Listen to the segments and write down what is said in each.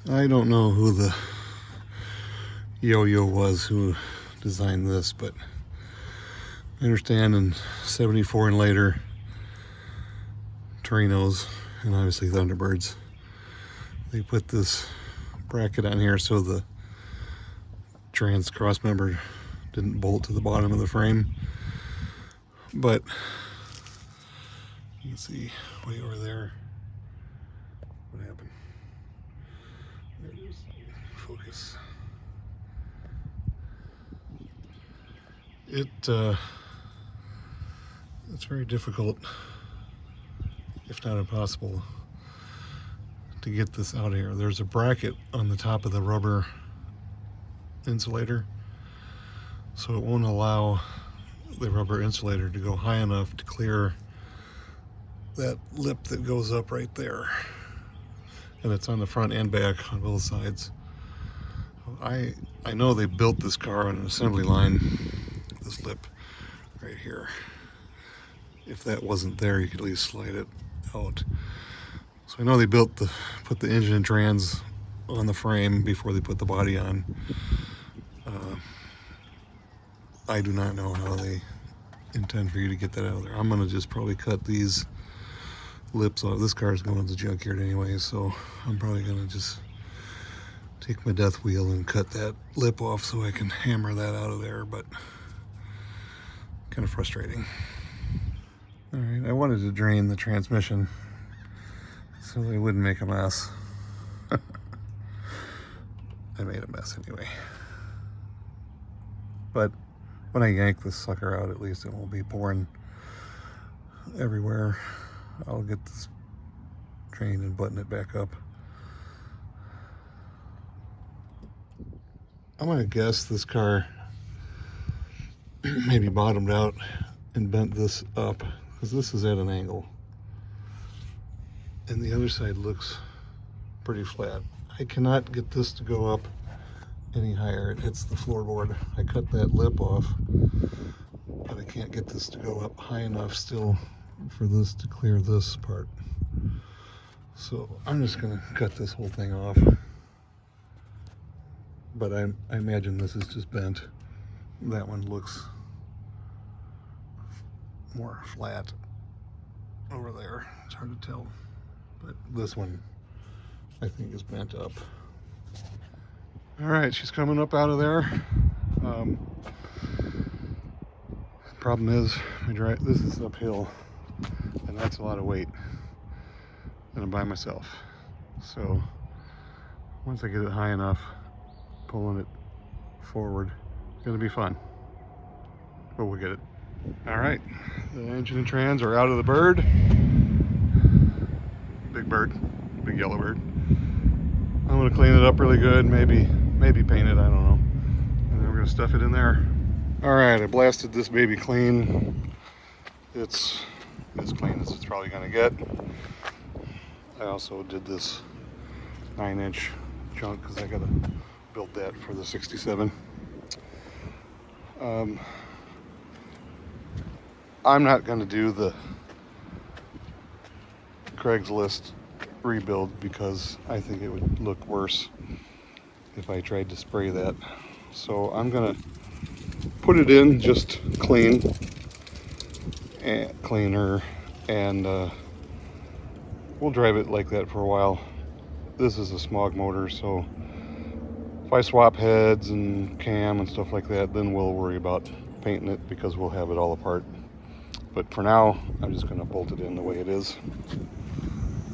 I don't know who the yo-yo was who designed this, but I understand in 74 and later, Torinos and obviously Thunderbirds, they put this bracket on here so the trans cross member didn't bolt to the bottom of the frame. But you can see way over there what happened. There it is. Focus. It's very difficult, if not impossible, to get this out of here. There's a bracket on the top of the rubber insulator, so it won't allow the rubber insulator to go high enough to clear that lip that goes up right there. And it's on the front and back on both sides. I know they built this car on an assembly line, this lip right here. If that wasn't there, you could at least slide it out. So I know they put the engine and trans on the frame before they put the body on. I do not know how they intend for you to get that out of there. I'm gonna just probably cut these lips off. This car's going to the junkyard anyway, so I'm probably gonna just take my death wheel and cut that lip off so I can hammer that out of there, but kind of frustrating. All right, I wanted to drain the transmission so they wouldn't make a mess. I made a mess anyway. But when I yank this sucker out, at least it won't be pouring everywhere. I'll get this drained and button it back up. I'm gonna guess this car maybe bottomed out and bent this up, because this is at an angle. And the other side looks pretty flat. I cannot get this to go up any higher. It hits the floorboard. I cut that lip off, but I can't get this to go up high enough still for this to clear this part. So I'm just gonna cut this whole thing off. But I imagine this is just bent. That one looks more flat over there. It's hard to tell. But this one, I think, is bent up. All right, she's coming up out of there. Problem is, this is uphill, and that's a lot of weight, and I'm by myself. So once I get it high enough, pulling it forward, it's gonna be fun, but we'll get it. All right, the engine and trans are out of the bird. Big yellow bird. I'm gonna clean it up really good, maybe paint it, I don't know. And then we're gonna stuff it in there. All right, I blasted this baby clean. It's as clean as it's probably gonna get. I also did this 9-inch chunk because I gotta build that for the 67. I'm not gonna do the Craigslist rebuild because I think it would look worse if I tried to spray that. So I'm gonna put it in just cleaner, and we'll drive it like that for a while. This is a smog motor, so if I swap heads and cam and stuff like that, then we'll worry about painting it because we'll have it all apart. But for now, I'm just gonna bolt it in the way it is.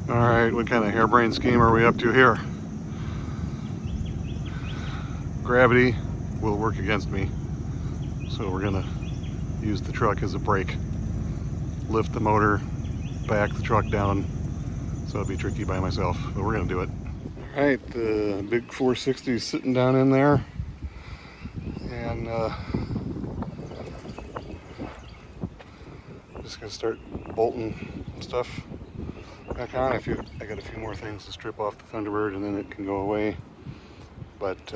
All right, what kind of harebrained scheme are we up to here? Gravity will work against me, so we're gonna use the truck as a brake. Lift the motor, back the truck down, so it'll be tricky by myself, but we're gonna do it. All right, the big 460 is sitting down in there, and just gonna start bolting stuff back on. I got a few more things to strip off the Thunderbird, and then it can go away. But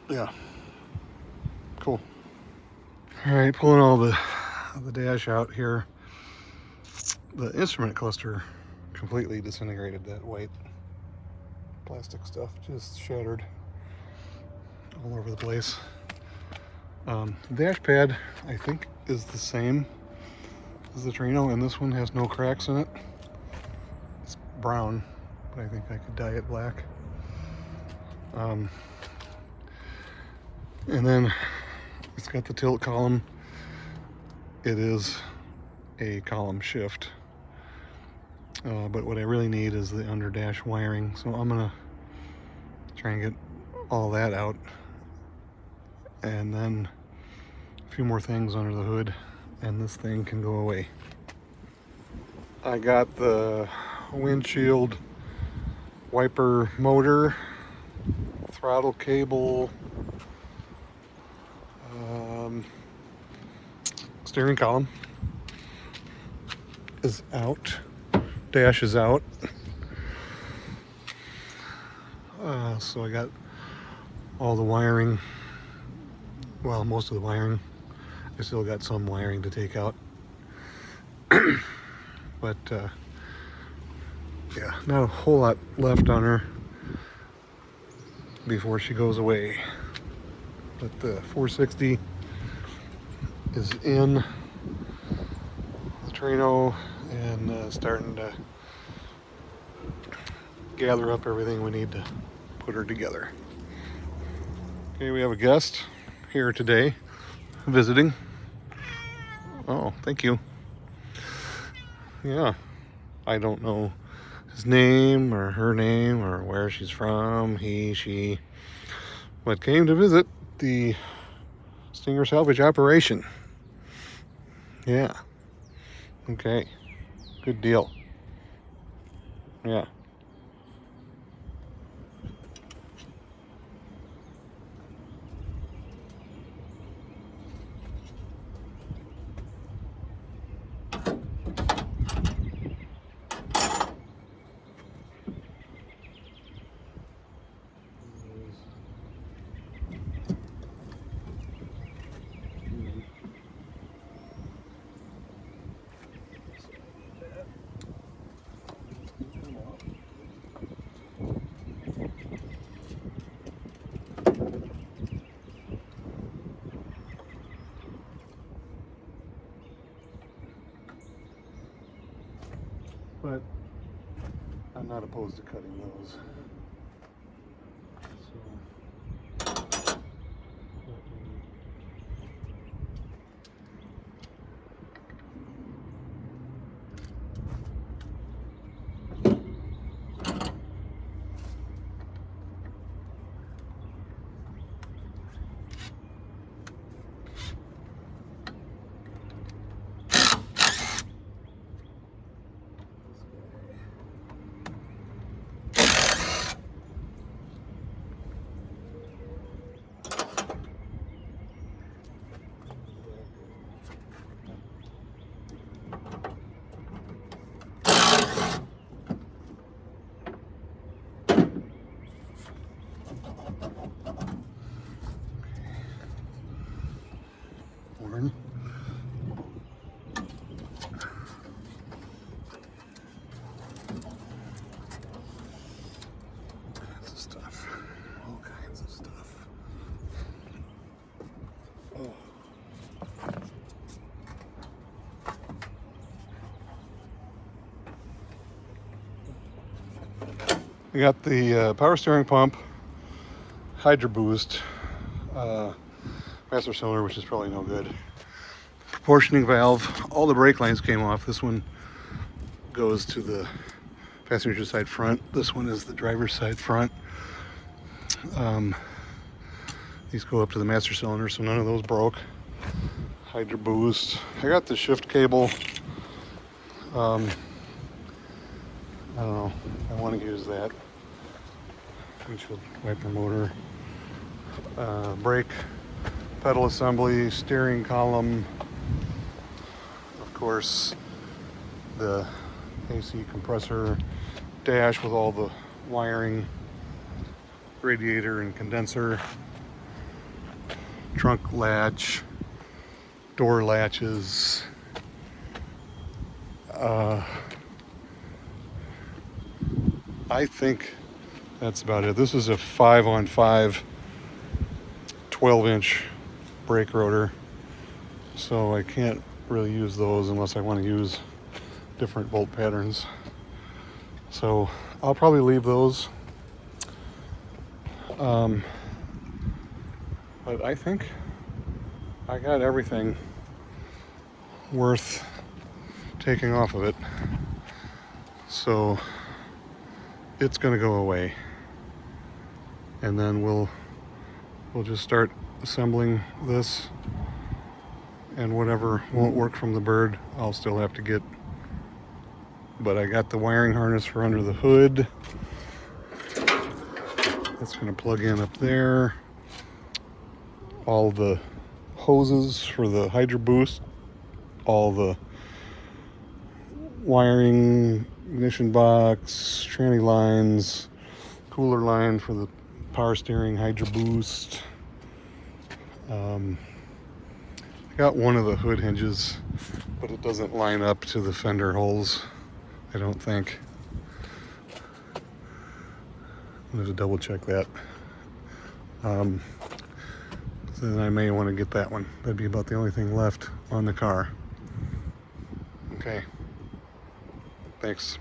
yeah, cool. All right, pulling all the dash out here. The instrument cluster completely disintegrated, that white Plastic stuff just shattered all over the place. The dash pad, I think, is the same as the Torino, and this one has no cracks in it. It's brown, but I think I could dye it black. And then it's got the tilt column. It is a column shift. But what I really need is the under dash wiring. So I'm gonna try and get all that out. And then a few more things under the hood, and this thing can go away. I got the windshield wiper motor, throttle cable, steering column is out, dash is out. So I got all the wiring, well, most of the wiring. I still got some wiring to take out. But yeah, not a whole lot left on her before she goes away. But the 460 is in the Torino and starting to gather up everything we need to put her together. Okay, we have a guest here today visiting. Oh, thank you. Yeah, I don't know his name or her name or where she's from, he, she, but came to visit the Stinger salvage operation. Yeah. Okay. Good deal. Yeah. But I'm not opposed to cutting those. Horn. All kinds of stuff. Oh. We got the power steering pump, Hydro Boost, master cylinder, which is probably no good. Proportioning valve, all the brake lines came off. This one goes to the passenger side front. This one is the driver's side front. These go up to the master cylinder, so none of those broke. Hydro Boost. I got the shift cable. I don't know. I want to use that. Windshield wiper motor. Brake, pedal assembly, steering column. Of course, the AC compressor, dash with all the wiring, radiator and condenser, trunk latch, door latches, I think that's about it. This is a 5-on-5 12-inch brake rotor, so I can't really use those unless I want to use different bolt patterns. So I'll probably leave those. But I think I got everything worth taking off of it. So it's gonna go away. And then we'll just start assembling this, and whatever won't work from the bird, I'll still have to get. But I got the wiring harness for under the hood. That's gonna plug in up there. All the hoses for the Hydro Boost, all the wiring, ignition box, tranny lines, cooler line for the power steering, Hydro Boost. I got one of the hood hinges, but it doesn't line up to the fender holes, I don't think. I'm going to double check that. So then I may want to get that one. That'd be about the only thing left on the car. Okay. Thanks.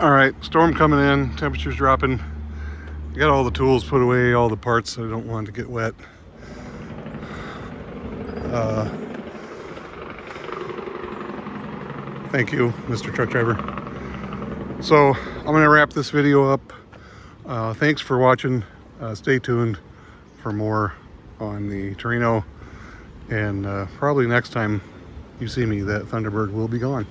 All right, storm coming in, temperature's dropping. I got all the tools put away, all the parts that I don't want to get wet. Thank you, Mr. Truck Driver. So I'm gonna wrap this video up. Thanks for watching. Stay tuned for more on the Torino, and probably next time you see me, that Thunderbird will be gone.